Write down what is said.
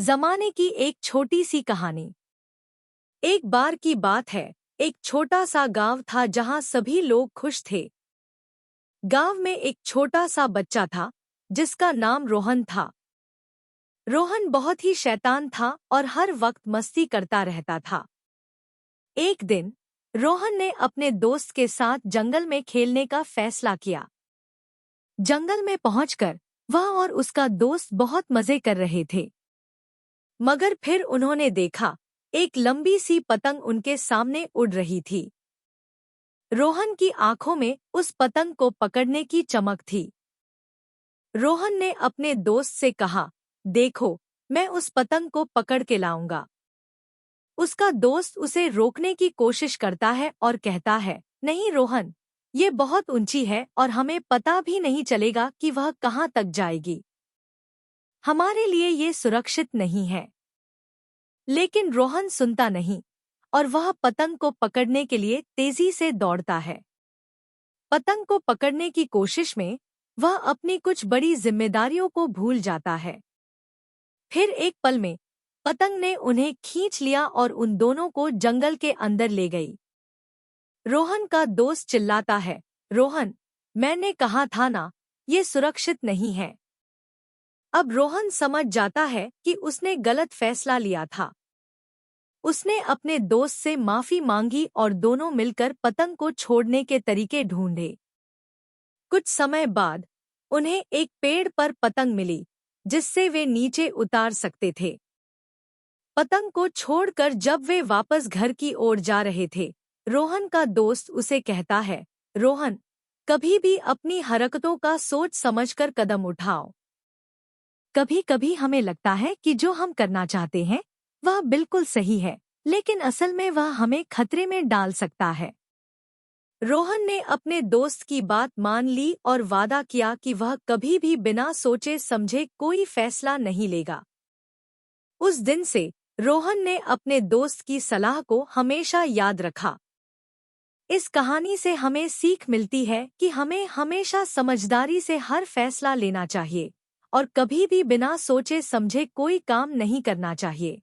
जमाने की एक छोटी सी कहानी। एक बार की बात है, एक छोटा सा गांव था जहां सभी लोग खुश थे। गांव में एक छोटा सा बच्चा था जिसका नाम रोहन था। रोहन बहुत ही शैतान था और हर वक्त मस्ती करता रहता था। एक दिन रोहन ने अपने दोस्त के साथ जंगल में खेलने का फैसला किया। जंगल में पहुंचकर वह और उसका दोस्त बहुत मजे कर रहे थे। मगर फिर उन्होंने देखा, एक लंबी सी पतंग उनके सामने उड़ रही थी। रोहन की आंखों में उस पतंग को पकड़ने की चमक थी। रोहन ने अपने दोस्त से कहा, देखो, मैं उस पतंग को पकड़ के लाऊंगा। उसका दोस्त उसे रोकने की कोशिश करता है और कहता है, नहीं रोहन, ये बहुत ऊंची है और हमें पता भी नहीं चलेगा कि वह कहाँ तक जाएगी। हमारे लिए ये सुरक्षित नहीं है। लेकिन रोहन सुनता नहीं और वह पतंग को पकड़ने के लिए तेजी से दौड़ता है। पतंग को पकड़ने की कोशिश में वह अपनी कुछ बड़ी जिम्मेदारियों को भूल जाता है। फिर एक पल में पतंग ने उन्हें खींच लिया और उन दोनों को जंगल के अंदर ले गई। रोहन का दोस्त चिल्लाता है, रोहन, मैंने कहा था ना, ये सुरक्षित नहीं है। अब रोहन समझ जाता है कि उसने गलत फैसला लिया था। उसने अपने दोस्त से माफी मांगी और दोनों मिलकर पतंग को छोड़ने के तरीके ढूंढे। कुछ समय बाद उन्हें एक पेड़ पर पतंग मिली जिससे वे नीचे उतार सकते थे। पतंग को छोड़कर जब वे वापस घर की ओर जा रहे थे, रोहन का दोस्त उसे कहता है, रोहन, कभी भी अपनी हरकतों का सोच समझकर कदम उठाओ। कभी कभी हमें लगता है कि जो हम करना चाहते हैं वह बिल्कुल सही है, लेकिन असल में वह हमें खतरे में डाल सकता है। रोहन ने अपने दोस्त की बात मान ली और वादा किया कि वह कभी भी बिना सोचे समझे कोई फैसला नहीं लेगा। उस दिन से रोहन ने अपने दोस्त की सलाह को हमेशा याद रखा। इस कहानी से हमें सीख मिलती है कि हमें हमेशा समझदारी से हर फैसला लेना चाहिए और कभी भी बिना सोचे समझे कोई काम नहीं करना चाहिए।